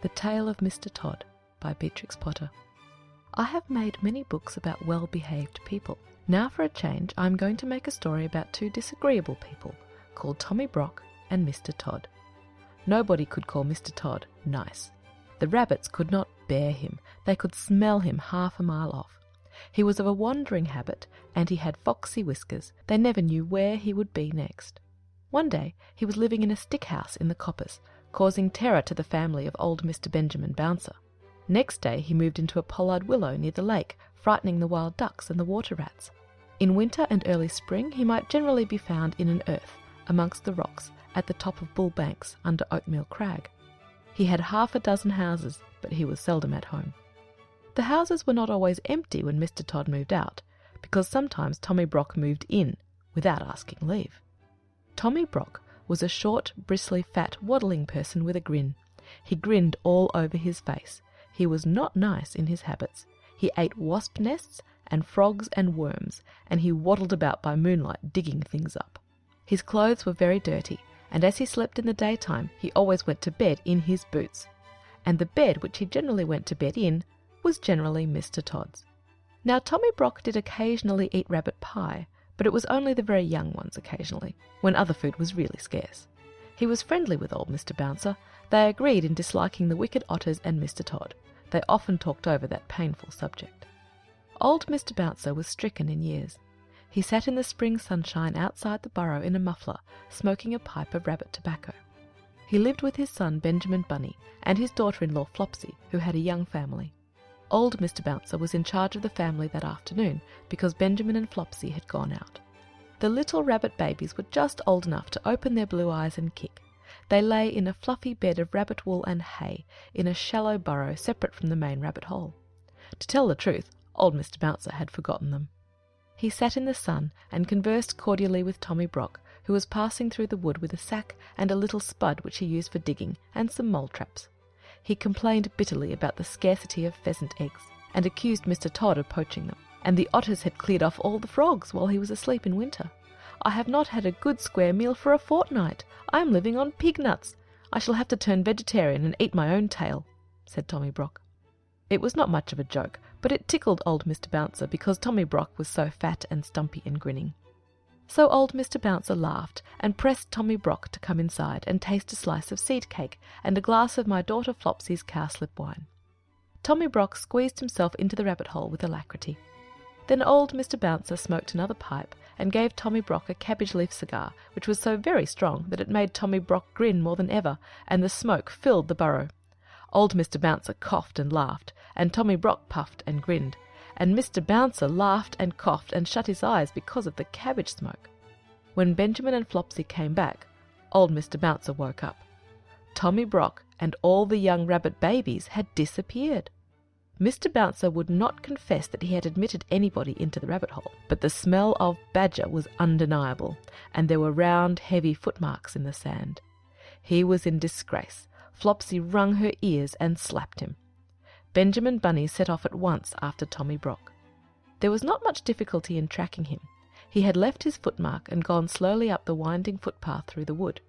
The Tale of Mr. Todd by Beatrix Potter. I have made many books about well-behaved people. Now for a change I am going to make a story about two disagreeable people called Tommy Brock and Mr. Todd. Nobody could call Mr. Todd nice. The rabbits could not bear him. They could smell him half a mile off. He was of a wandering habit, and he had foxy whiskers. They never knew where he would be next. One day he was living in a stick house in the coppice, causing terror to the family of old Mr. Benjamin Bouncer. Next day he moved into a pollard willow near the lake, frightening the wild ducks and the water rats. In winter and early spring he might generally be found in an earth, amongst the rocks, at the top of Bull Banks, under Oatmeal Crag. He had half a dozen houses, but he was seldom at home. The houses were not always empty when Mr. Todd moved out, because sometimes Tommy Brock moved in, without asking leave. Tommy Brock was a short, bristly, fat, waddling person with a grin. He grinned all over his face. He was not nice in his habits. He ate wasp nests and frogs and worms, and he waddled about by moonlight digging things up. His clothes were very dirty, and as he slept in the daytime he always went to bed in his boots. And the bed which he generally went to bed in was generally Mr. Todd's. Now Tommy Brock did occasionally eat rabbit pie, but it was only the very young ones occasionally, when other food was really scarce. He was friendly with old Mr. Bouncer. They agreed in disliking the wicked otters and Mr. Todd. They often talked over that painful subject. Old Mr. Bouncer was stricken in years. He sat in the spring sunshine outside the burrow in a muffler, smoking a pipe of rabbit tobacco. He lived with his son Benjamin Bunny and his daughter-in-law Flopsy, who had a young family. Old Mr. Bouncer was in charge of the family that afternoon, because Benjamin and Flopsy had gone out. The little rabbit babies were just old enough to open their blue eyes and kick. They lay in a fluffy bed of rabbit wool and hay, in a shallow burrow separate from the main rabbit hole. To tell the truth, old Mr. Bouncer had forgotten them. He sat in the sun and conversed cordially with Tommy Brock, who was passing through the wood with a sack and a little spud which he used for digging, and some mole traps. He complained bitterly about the scarcity of pheasant eggs, and accused Mr. Todd of poaching them. And the otters had cleared off all the frogs while he was asleep in winter. I have not had a good square meal for a fortnight. I am living on pig nuts. I shall have to turn vegetarian and eat my own tail, said Tommy Brock. It was not much of a joke, but it tickled old Mr. Bouncer because Tommy Brock was so fat and stumpy and grinning. So old Mr. Bouncer laughed and pressed Tommy Brock to come inside and taste a slice of seed cake and a glass of my daughter Flopsy's cowslip wine. Tommy Brock squeezed himself into the rabbit hole with alacrity. Then old Mr. Bouncer smoked another pipe and gave Tommy Brock a cabbage-leaf cigar, which was so very strong that it made Tommy Brock grin more than ever, and the smoke filled the burrow. Old Mr. Bouncer coughed and laughed, and Tommy Brock puffed and grinned, and Mr. Bouncer laughed and coughed and shut his eyes because of the cabbage smoke. When Benjamin and Flopsy came back, old Mr. Bouncer woke up. Tommy Brock and all the young rabbit babies had disappeared. Mr. Bouncer would not confess that he had admitted anybody into the rabbit hole, but the smell of badger was undeniable, and there were round, heavy footmarks in the sand. He was in disgrace. Flopsy wrung her ears and slapped him. Benjamin Bunny set off at once after Tommy Brock. There was not much difficulty in tracking him. He had left his footmark and gone slowly up the winding footpath through the wood.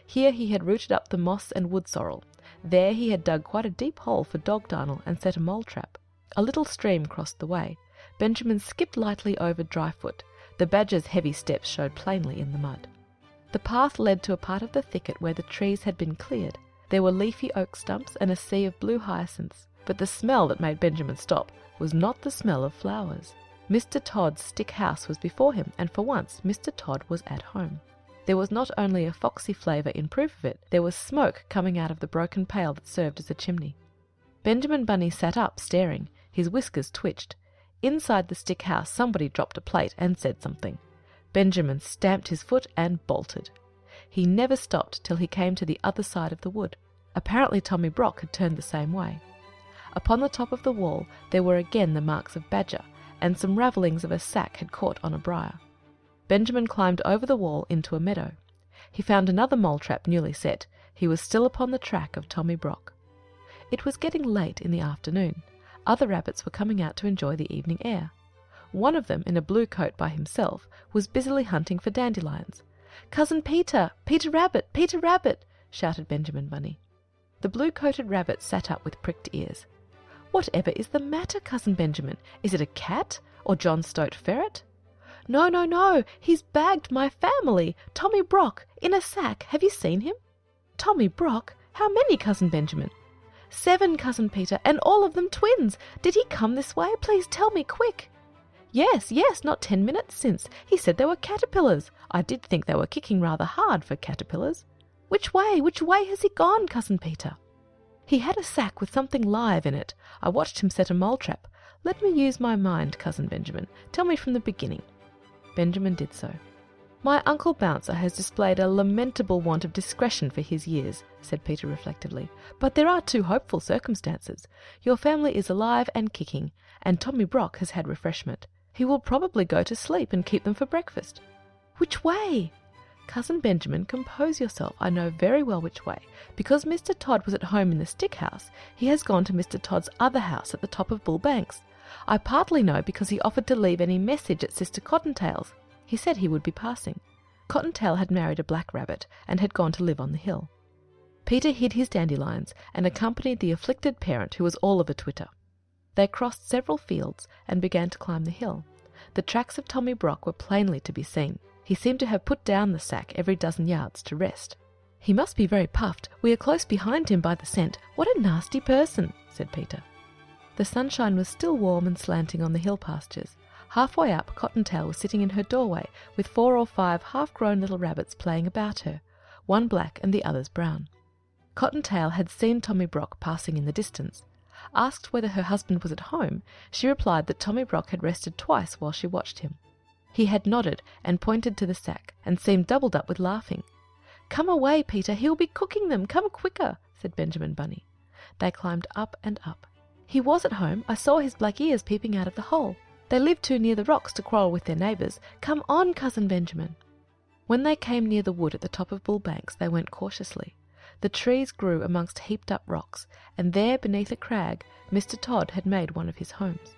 Here he had rooted up the moss and wood sorrel. There he had dug quite a deep hole for dog darnel and set a mole trap. A little stream crossed the way. Benjamin skipped lightly over Dryfoot. The badger's heavy steps showed plainly in the mud. The path led to a part of the thicket where the trees had been cleared. There were leafy oak stumps and a sea of blue hyacinths, but the smell that made Benjamin stop was not the smell of flowers. Mr. Todd's stick house was before him, and for once Mr. Todd was at home. There was not only a foxy flavour in proof of it, there was smoke coming out of the broken pail that served as a chimney. Benjamin Bunny sat up, staring. His whiskers twitched. Inside the stick house somebody dropped a plate and said something. Benjamin stamped his foot and bolted. He never stopped till he came to the other side of the wood. Apparently Tommy Brock had turned the same way. Upon the top of the wall there were again the marks of badger, and some ravellings of a sack had caught on a briar. Benjamin climbed over the wall into a meadow. He found another mole trap newly set. He was still upon the track of Tommy Brock. It was getting late in the afternoon. Other rabbits were coming out to enjoy the evening air. One of them, in a blue coat by himself, was busily hunting for dandelions. "Cousin Peter! Peter Rabbit! Peter Rabbit!" shouted Benjamin Bunny. The blue-coated rabbit sat up with pricked ears. "Whatever is the matter, Cousin Benjamin? Is it a cat or John Stoat Ferret?" "No, no, no! He's bagged my family! Tommy Brock, in a sack! Have you seen him?" "Tommy Brock? How many, Cousin Benjamin?" "7, Cousin Peter, and all of them twins! Did he come this way? Please tell me, quick!" "Yes, yes, not 10 minutes since. He said they were caterpillars. I did think they were kicking rather hard for caterpillars." Which way has he gone, Cousin Peter?" "He had a sack with something live in it. I watched him set a mole trap. Let me use my mind, Cousin Benjamin. Tell me from the beginning." Benjamin did so. "My Uncle Bouncer has displayed a lamentable want of discretion for his years," said Peter reflectively. "But there are 2 hopeful circumstances. Your family is alive and kicking, and Tommy Brock has had refreshment. He will probably go to sleep and keep them for breakfast." "Which way?" "Cousin Benjamin, compose yourself. I know very well which way. Because Mr. Todd was at home in the stick house, he has gone to Mr. Todd's other house at the top of Bull Banks. I partly know because he offered to leave any message at Sister Cottontail's. He said he would be passing." Cottontail had married a black rabbit and had gone to live on the hill. Peter hid his dandelions and accompanied the afflicted parent, who was all of a twitter. They crossed several fields and began to climb the hill. The tracks of Tommy Brock were plainly to be seen. He seemed to have put down the sack every dozen yards to rest. "He must be very puffed. We are close behind him by the scent. What a nasty person," said Peter. The sunshine was still warm and slanting on the hill pastures. Halfway up, Cottontail was sitting in her doorway with 4 or 5 half-grown little rabbits playing about her, one black and the others brown. Cottontail had seen Tommy Brock passing in the distance. Asked whether her husband was at home, she replied that Tommy Brock had rested twice while she watched him. He had nodded and pointed to the sack, and seemed doubled up with laughing. "Come away, Peter, he will be cooking them. Come quicker," said Benjamin Bunny. They climbed up and up. "He was at home. I saw his black ears peeping out of the hole. They live too near the rocks to quarrel with their neighbours. Come on, Cousin Benjamin." When they came near the wood at the top of Bull Banks, they went cautiously. The trees grew amongst heaped-up rocks, and there, beneath a crag, Mr. Todd had made one of his homes.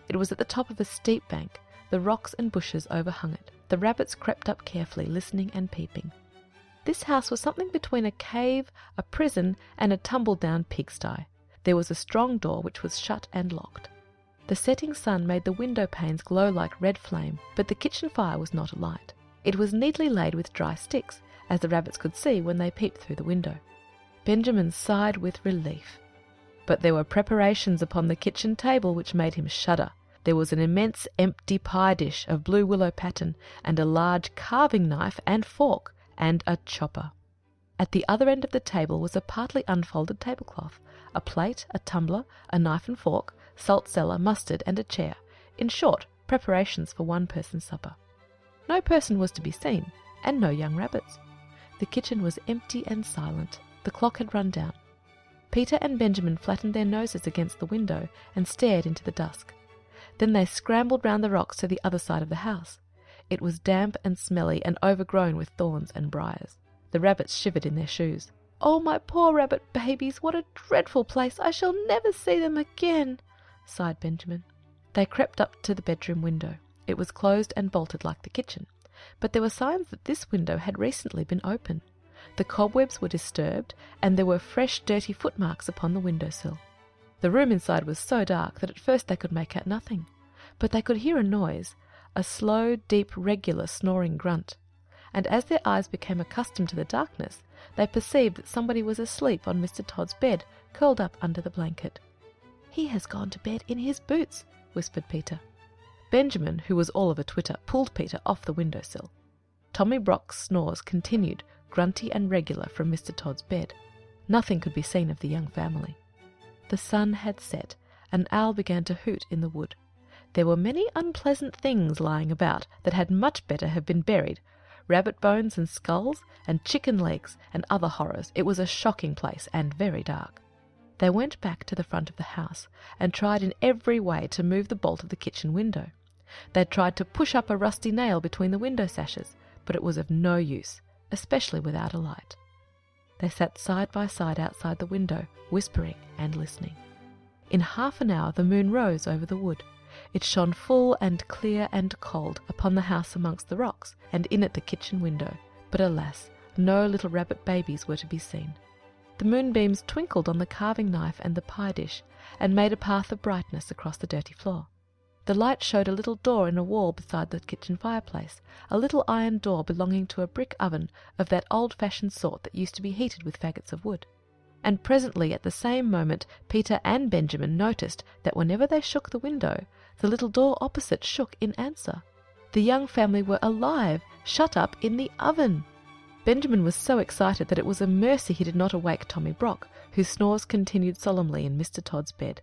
It was at the top of a steep bank. The rocks and bushes overhung it. The rabbits crept up carefully, listening and peeping. This house was something between a cave, a prison, and a tumble-down pigsty. There was a strong door which was shut and locked. The setting sun made the window panes glow like red flame, but the kitchen fire was not alight. It was neatly laid with dry sticks, as the rabbits could see when they peeped through the window. Benjamin sighed with relief. But there were preparations upon the kitchen table which made him shudder. There was an immense empty pie dish of blue willow pattern, and a large carving knife and fork, and a chopper. At the other end of the table was a partly unfolded tablecloth, a plate, a tumbler, a knife and fork, salt cellar, mustard, and a chair. In short, preparations for one person's supper. No person was to be seen, and no young rabbits. The kitchen was empty and silent. The clock had run down. Peter and Benjamin flattened their noses against the window and stared into the dusk. Then they scrambled round the rocks to the other side of the house. It was damp and smelly and overgrown with thorns and briars. The rabbits shivered in their shoes. "Oh, my poor rabbit babies, what a dreadful place! I shall never see them again," sighed Benjamin. They crept up to the bedroom window. It was closed and bolted like the kitchen, but there were signs that this window had recently been open. The cobwebs were disturbed, and there were fresh dirty footmarks upon the window-sill. The room inside was so dark that at first they could make out nothing, but they could hear a noise, a slow, deep, regular snoring grunt, and as their eyes became accustomed to the darkness, they perceived that somebody was asleep on Mr. Todd's bed, curled up under the blanket. "He has gone to bed in his boots," whispered Peter. Benjamin, who was all of a twitter, pulled Peter off the window-sill. Tommy Brock's snores continued, grunty and regular, from Mr. Todd's bed. Nothing could be seen of the young family. The sun had set. An owl began to hoot in the wood. There were many unpleasant things lying about that had much better have been buried. Rabbit bones and skulls, and chicken legs, and other horrors. It was a shocking place, and very dark. They went back to the front of the house, and tried in every way to move the bolt of the kitchen window. They tried to push up a rusty nail between the window sashes, but it was of no use, especially without a light. They sat side by side outside the window, whispering and listening. In half an hour the moon rose over the wood. It shone full and clear and cold upon the house amongst the rocks, and in at the kitchen window. But alas, no little rabbit babies were to be seen. The moonbeams twinkled on the carving knife and the pie dish, and made a path of brightness across the dirty floor. The light showed a little door in a wall beside the kitchen fireplace, a little iron door belonging to a brick oven of that old-fashioned sort that used to be heated with faggots of wood. And presently, at the same moment, Peter and Benjamin noticed that whenever they shook the window, the little door opposite shook in answer. The young family were alive, shut up in the oven! Benjamin was so excited that it was a mercy he did not awake Tommy Brock, whose snores continued solemnly in Mr. Todd's bed.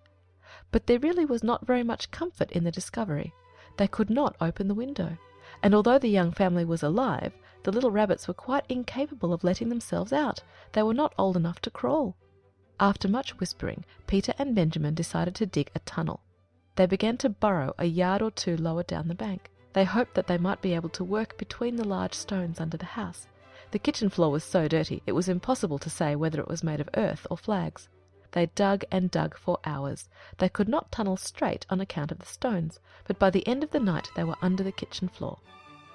But there really was not very much comfort in the discovery. They could not open the window, and although the young family was alive, the little rabbits were quite incapable of letting themselves out. They were not old enough to crawl. After much whispering, Peter and Benjamin decided to dig a tunnel. They began to burrow a yard or two lower down the bank. They hoped that they might be able to work between the large stones under the house. The kitchen floor was so dirty it was impossible to say whether it was made of earth or flags. They dug and dug for hours. They could not tunnel straight on account of the stones, but by the end of the night they were under the kitchen floor.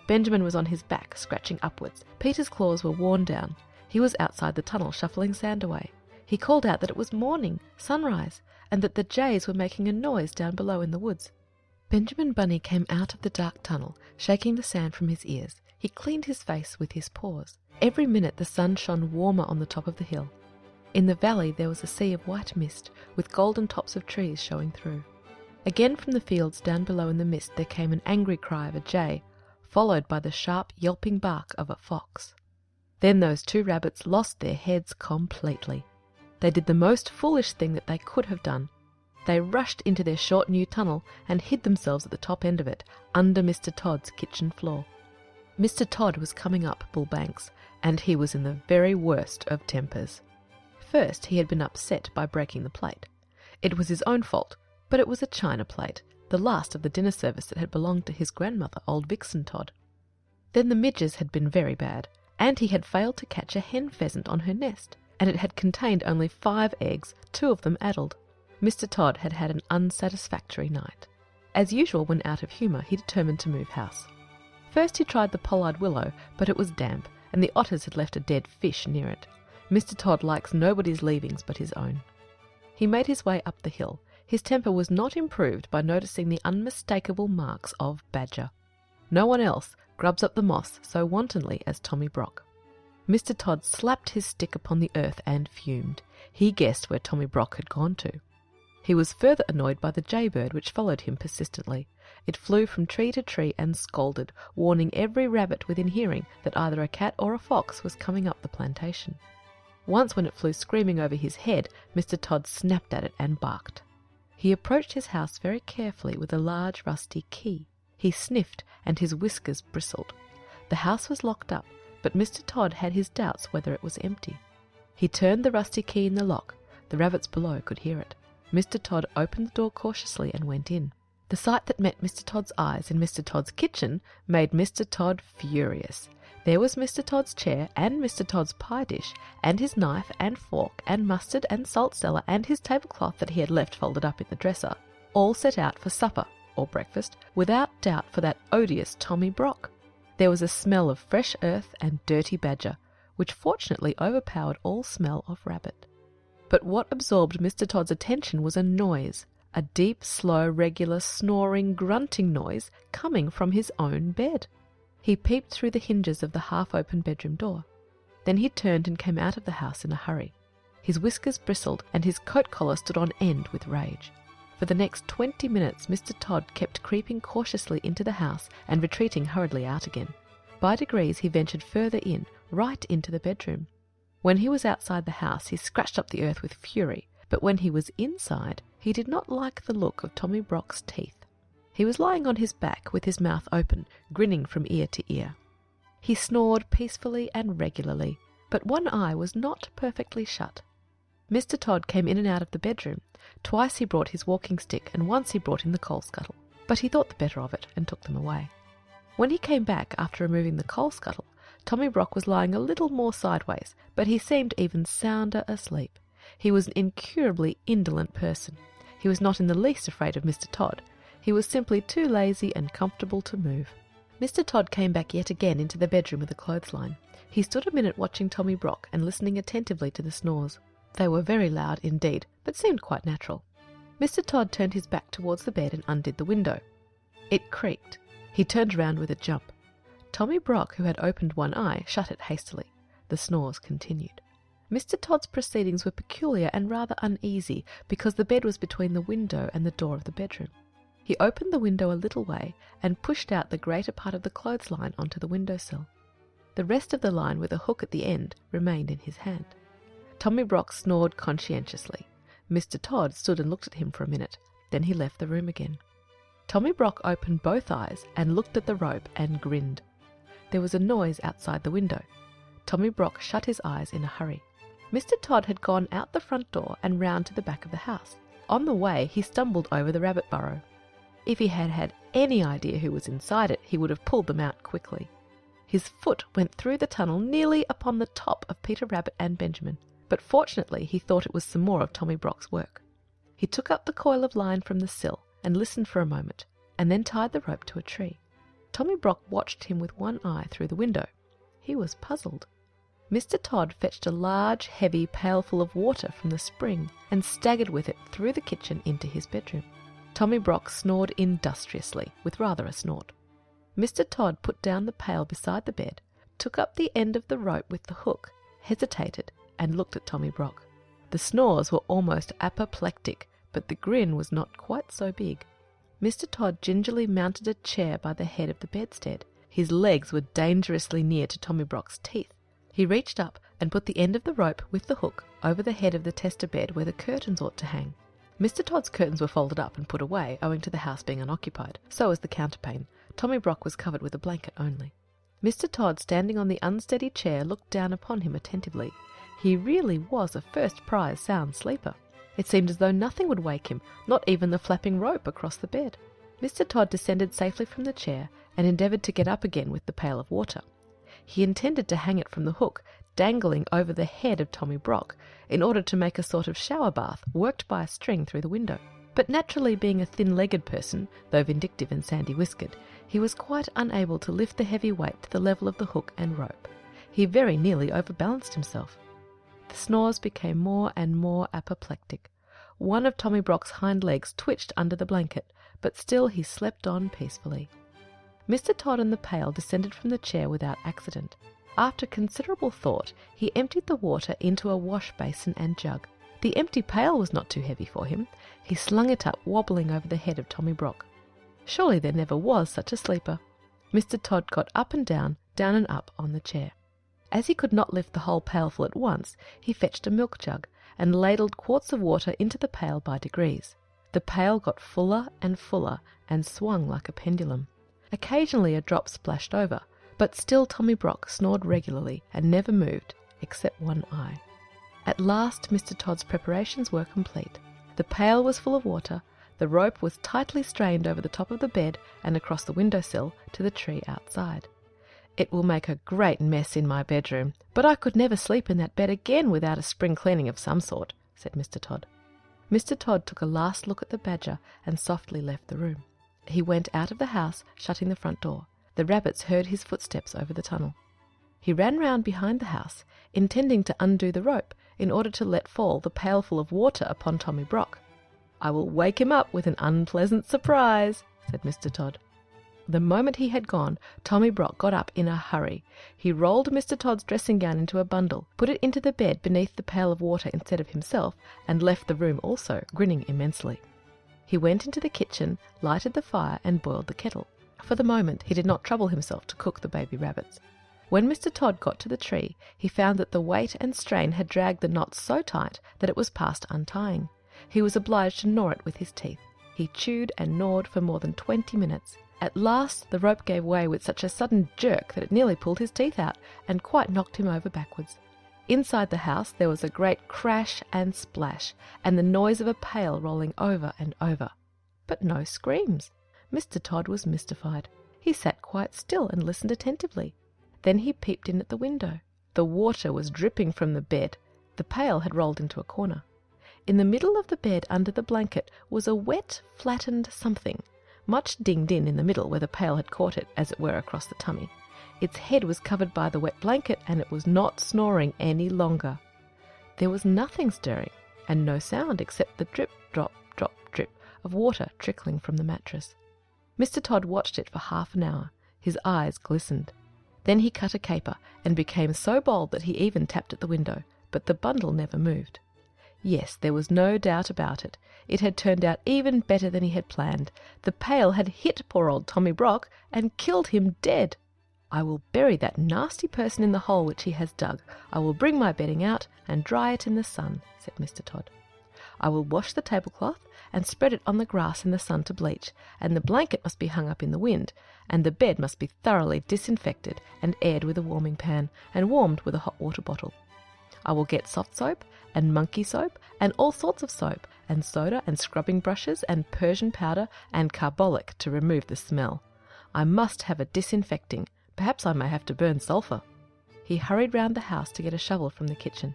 Benjamin was on his back, scratching upwards. Peter's claws were worn down. He was outside the tunnel, shuffling sand away. He called out that it was morning, sunrise, and that the jays were making a noise down below in the woods. Benjamin Bunny came out of the dark tunnel, shaking the sand from his ears. He cleaned his face with his paws. Every minute the sun shone warmer on the top of the hill. In the valley there was a sea of white mist, with golden tops of trees showing through. Again from the fields down below in the mist there came an angry cry of a jay, followed by the sharp yelping bark of a fox. Then those two rabbits lost their heads completely. They did the most foolish thing that they could have done. They rushed into their short new tunnel and hid themselves at the top end of it, under Mr. Todd's kitchen floor. Mr. Todd was coming up Bull Banks, and he was in the very worst of tempers. First, he had been upset by breaking the plate. It was his own fault, but it was a china plate, the last of the dinner service that had belonged to his grandmother, old Vixen Todd. Then the midges had been very bad, and he had failed to catch a hen pheasant on her nest, and it had contained only 5 eggs, 2 of them addled. Mr. Todd had had an unsatisfactory night. As usual, when out of humour, he determined to move house. First he tried the pollard willow, but it was damp, and the otters had left a dead fish near it. Mr. Todd likes nobody's leavings but his own. He made his way up the hill. His temper was not improved by noticing the unmistakable marks of badger. No one else grubs up the moss so wantonly as Tommy Brock. Mr. Todd slapped his stick upon the earth and fumed. He guessed where Tommy Brock had gone to. He was further annoyed by the jaybird which followed him persistently. It flew from tree to tree and scolded, warning every rabbit within hearing that either a cat or a fox was coming up the plantation. Once when it flew screaming over his head, Mr. Todd snapped at it and barked. He approached his house very carefully with a large rusty key. He sniffed, and his whiskers bristled. The house was locked up, but Mr. Todd had his doubts whether it was empty. He turned the rusty key in the lock. The rabbits below could hear it. Mr. Todd opened the door cautiously and went in. The sight that met Mr. Todd's eyes in Mr. Todd's kitchen made Mr. Todd furious. There was Mr. Todd's chair, and Mr. Todd's pie dish, and his knife and fork, and mustard and salt cellar, and his tablecloth that he had left folded up in the dresser, all set out for supper, or breakfast, without doubt for that odious Tommy Brock. There was a smell of fresh earth and dirty badger, which fortunately overpowered all smell of rabbit. But what absorbed Mr. Todd's attention was a noise, a deep, slow, regular, snoring, grunting noise coming from his own bed. He peeped through the hinges of the half-open bedroom door. Then he turned and came out of the house in a hurry. His whiskers bristled, and his coat collar stood on end with rage. For the next 20 minutes Mr. Todd kept creeping cautiously into the house and retreating hurriedly out again. By degrees he ventured further in, right into the bedroom. When he was outside the house he scratched up the earth with fury, but when he was inside he did not like the look of Tommy Brock's teeth. He was lying on his back with his mouth open, grinning from ear to ear. He snored peacefully and regularly, but one eye was not perfectly shut. Mr. Todd came in and out of the bedroom. Twice he brought his walking stick, and once he brought in the coal scuttle, but he thought the better of it and took them away. When he came back after removing the coal scuttle, Tommy Brock was lying a little more sideways, but he seemed even sounder asleep. He was an incurably indolent person. He was not in the least afraid of Mr. Todd. He was simply too lazy and comfortable to move. Mr. Todd came back yet again into the bedroom with a clothesline. He stood a minute watching Tommy Brock and listening attentively to the snores. They were very loud indeed, but seemed quite natural. Mr. Todd turned his back towards the bed and undid the window. It creaked. He turned round with a jump. Tommy Brock, who had opened one eye, shut it hastily. The snores continued. Mr. Todd's proceedings were peculiar and rather uneasy, because the bed was between the window and the door of the bedroom. He opened the window a little way and pushed out the greater part of the clothesline onto the window-sill. The rest of the line, with a hook at the end, remained in his hand. Tommy Brock snored conscientiously. Mr. Todd stood and looked at him for a minute. Then he left the room again. Tommy Brock opened both eyes and looked at the rope and grinned. There was a noise outside the window. Tommy Brock shut his eyes in a hurry. Mr. Todd had gone out the front door and round to the back of the house. On the way he stumbled over the rabbit burrow. If he had had any idea who was inside it, he would have pulled them out quickly. His foot went through the tunnel nearly upon the top of Peter Rabbit and Benjamin, but fortunately he thought it was some more of Tommy Brock's work. He took up the coil of line from the sill and listened for a moment, and then tied the rope to a tree. Tommy Brock watched him with one eye through the window. He was puzzled. Mr. Todd fetched a large, heavy pailful of water from the spring and staggered with it through the kitchen into his bedroom. Tommy Brock snored industriously, with rather a snort. Mr. Todd put down the pail beside the bed, took up the end of the rope with the hook, hesitated, and looked at Tommy Brock. The snores were almost apoplectic, but the grin was not quite so big. Mr. Todd gingerly mounted a chair by the head of the bedstead. His legs were dangerously near to Tommy Brock's teeth. He reached up and put the end of the rope with the hook over the head of the tester bed where the curtains ought to hang. Mr. Todd's curtains were folded up and put away, owing to the house being unoccupied. So was the counterpane. Tommy Brock was covered with a blanket only. Mr. Todd, standing on the unsteady chair, looked down upon him attentively. He really was a first-prize sound sleeper. It seemed as though nothing would wake him, not even the flapping rope across the bed. Mr. Todd descended safely from the chair and endeavoured to get up again with the pail of water. He intended to hang it from the hook, dangling over the head of Tommy Brock, in order to make a sort of shower bath worked by a string through the window. But naturally being a thin-legged person, though vindictive and sandy-whiskered, he was quite unable to lift the heavy weight to the level of the hook and rope. He very nearly overbalanced himself. The snores became more and more apoplectic. One of Tommy Brock's hind legs twitched under the blanket, but still he slept on peacefully. Mr. Todd and the pail descended from the chair without accident. After considerable thought, he emptied the water into a wash basin and jug. The empty pail was not too heavy for him. He slung it up, wobbling over the head of Tommy Brock. Surely there never was such a sleeper. Mr. Todd got up and down and up on the chair. As he could not lift the whole pailful at once, he fetched a milk jug and ladled quarts of water into the pail by degrees. The pail got fuller and fuller and swung like a pendulum. Occasionally a drop splashed over, but still Tommy Brock snored regularly and never moved, except one eye. At last Mr. Todd's preparations were complete. The pail was full of water, the rope was tightly strained over the top of the bed and across the window-sill to the tree outside. "It will make a great mess in my bedroom, but I could never sleep in that bed again without a spring cleaning of some sort," said Mr. Todd. Mr. Todd took a last look at the badger and softly left the room. He went out of the house, shutting the front door. The rabbits heard his footsteps over the tunnel. He ran round behind the house, intending to undo the rope in order to let fall the pailful of water upon Tommy Brock. "I will wake him up with an unpleasant surprise," said Mr. Todd. The moment he had gone, Tommy Brock got up in a hurry. He rolled Mr. Todd's dressing-gown into a bundle, put it into the bed beneath the pail of water instead of himself, and left the room also, grinning immensely. He went into the kitchen, lighted the fire, and boiled the kettle. For the moment he did not trouble himself to cook the baby rabbits. When Mr. Todd got to the tree, he found that the weight and strain had dragged the knot so tight that it was past untying. He was obliged to gnaw it with his teeth. He chewed and gnawed for more than 20 minutes. At last the rope gave way with such a sudden jerk that it nearly pulled his teeth out, and quite knocked him over backwards. Inside the house there was a great crash and splash, and the noise of a pail rolling over and over. But no screams. Mr. Todd was mystified. He sat quite still and listened attentively. Then he peeped in at the window. The water was dripping from the bed. The pail had rolled into a corner. In the middle of the bed, under the blanket, was a wet, flattened something, much dinged in the middle where the pail had caught it, as it were, across the tummy. Its head was covered by the wet blanket, and it was not snoring any longer. There was nothing stirring, and no sound except the drip, drop, drop, drip of water trickling from the mattress. Mr. Todd watched it for half an hour. His eyes glistened. Then he cut a caper, and became so bold that he even tapped at the window, but the bundle never moved. Yes, there was no doubt about it. It had turned out even better than he had planned. The pail had hit poor old Tommy Brock and killed him dead. "I will bury that nasty person in the hole which he has dug. I will bring my bedding out and dry it in the sun," said Mr. Todd. "I will wash the tablecloth and spread it on the grass in the sun to bleach, and the blanket must be hung up in the wind, and the bed must be thoroughly disinfected and aired with a warming pan, and warmed with a hot water bottle. I will get soft soap and monkey soap and all sorts of soap, and soda and scrubbing brushes and Persian powder and carbolic to remove the smell. I must have a disinfecting. Perhaps I may have to burn sulphur." He hurried round the house to get a shovel from the kitchen.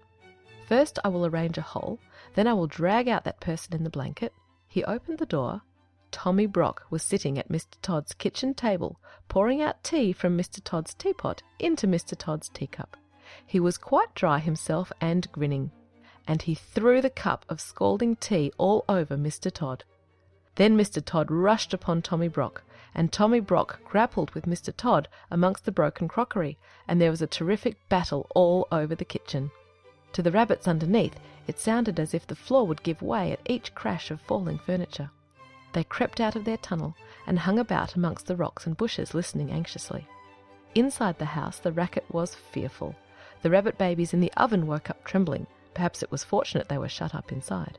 "First I will arrange a hole, then I will drag out that person in the blanket." He opened the door. Tommy Brock was sitting at Mr. Todd's kitchen table, pouring out tea from Mr. Todd's teapot into Mr. Todd's teacup. He was quite dry himself and grinning, and he threw the cup of scalding tea all over Mr. Todd. Then Mr. Todd rushed upon Tommy Brock, and Tommy Brock grappled with Mr. Todd amongst the broken crockery, and there was a terrific battle all over the kitchen. To the rabbits underneath, it sounded as if the floor would give way at each crash of falling furniture. They crept out of their tunnel and hung about amongst the rocks and bushes, listening anxiously. Inside the house the racket was fearful. The rabbit babies in the oven woke up trembling. Perhaps it was fortunate they were shut up inside.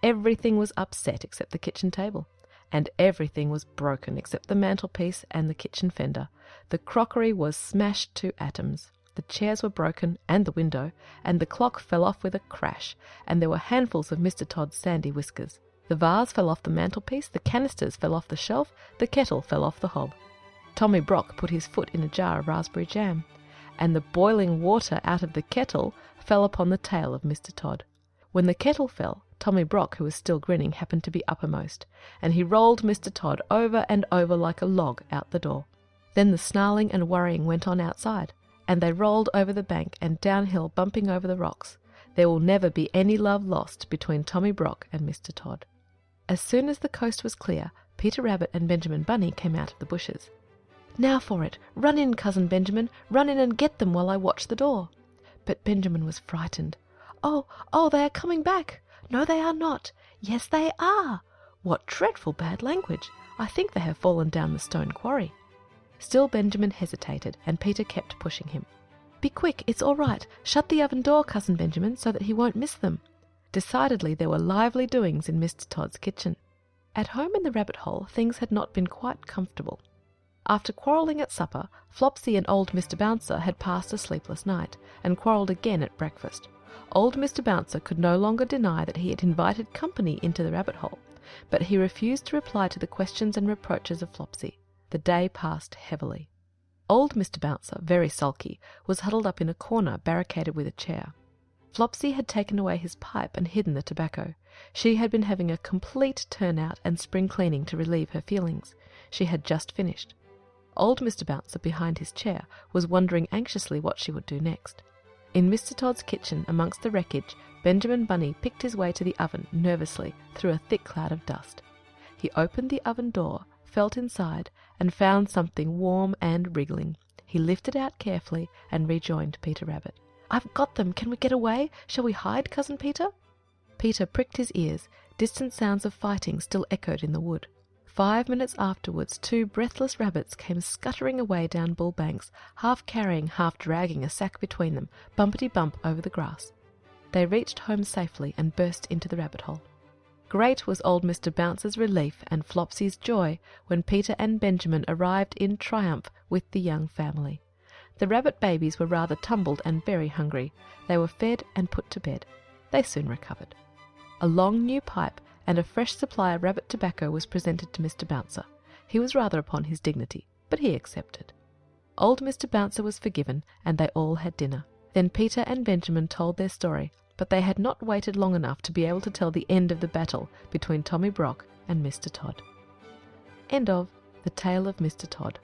Everything was upset except the kitchen table, and everything was broken except the mantelpiece and the kitchen fender. The crockery was smashed to atoms. The chairs were broken, and the window, and the clock fell off with a crash, and there were handfuls of Mr. Todd's sandy whiskers. The vase fell off the mantelpiece, the canisters fell off the shelf, the kettle fell off the hob. Tommy Brock put his foot in a jar of raspberry jam, and the boiling water out of the kettle fell upon the tail of Mr. Todd. When the kettle fell, Tommy Brock, who was still grinning, happened to be uppermost, and he rolled Mr. Todd over and over like a log out the door. Then the snarling and worrying went on outside, and they rolled over the bank and downhill, bumping over the rocks. There will never be any love lost between Tommy Brock and Mr. Todd. As soon as the coast was clear, Peter Rabbit and Benjamin Bunny came out of the bushes. "Now for it! Run in, Cousin Benjamin! Run in and get them while I watch the door!" But Benjamin was frightened. Oh, they are coming back! No, they are not! Yes, they are! What dreadful bad language! I think they have fallen down the stone quarry. Still Benjamin hesitated, and Peter kept pushing him. "Be quick, it's all right. Shut the oven door, Cousin Benjamin, so that he won't miss them." Decidedly there were lively doings in Mr. Todd's kitchen. At home in the rabbit hole things had not been quite comfortable. After quarrelling at supper, Flopsy and old Mr. Bouncer had passed a sleepless night, and quarrelled again at breakfast. Old Mr. Bouncer could no longer deny that he had invited company into the rabbit hole, but he refused to reply to the questions and reproaches of Flopsy. The day passed heavily. Old Mr. Bouncer, very sulky, was huddled up in a corner, barricaded with a chair. Flopsy had taken away his pipe and hidden the tobacco. She had been having a complete turn-out and spring cleaning to relieve her feelings. She had just finished. Old Mr. Bouncer, behind his chair, was wondering anxiously what she would do next. In Mr. Todd's kitchen, amongst the wreckage, Benjamin Bunny picked his way to the oven nervously through a thick cloud of dust. He opened the oven door, felt inside, and found something warm and wriggling. He lifted it out carefully and rejoined Peter Rabbit. "I've got them! Can we get away? Shall we hide, Cousin Peter?" Peter pricked his ears. Distant sounds of fighting still echoed in the wood. 5 minutes afterwards 2 breathless rabbits came scuttering away down Bull Banks, half carrying, half dragging a sack between them, bumpety-bump over the grass. They reached home safely and burst into the rabbit hole. Great was old Mr. Bouncer's relief and Flopsy's joy when Peter and Benjamin arrived in triumph with the young family. The rabbit babies were rather tumbled and very hungry. They were fed and put to bed. They soon recovered. A long new pipe and a fresh supply of rabbit tobacco was presented to Mr. Bouncer. He was rather upon his dignity, but he accepted. Old Mr. Bouncer was forgiven, and they all had dinner. Then Peter and Benjamin told their story, but they had not waited long enough to be able to tell the end of the battle between Tommy Brock and Mr. Todd. End of The Tale of Mr. Todd.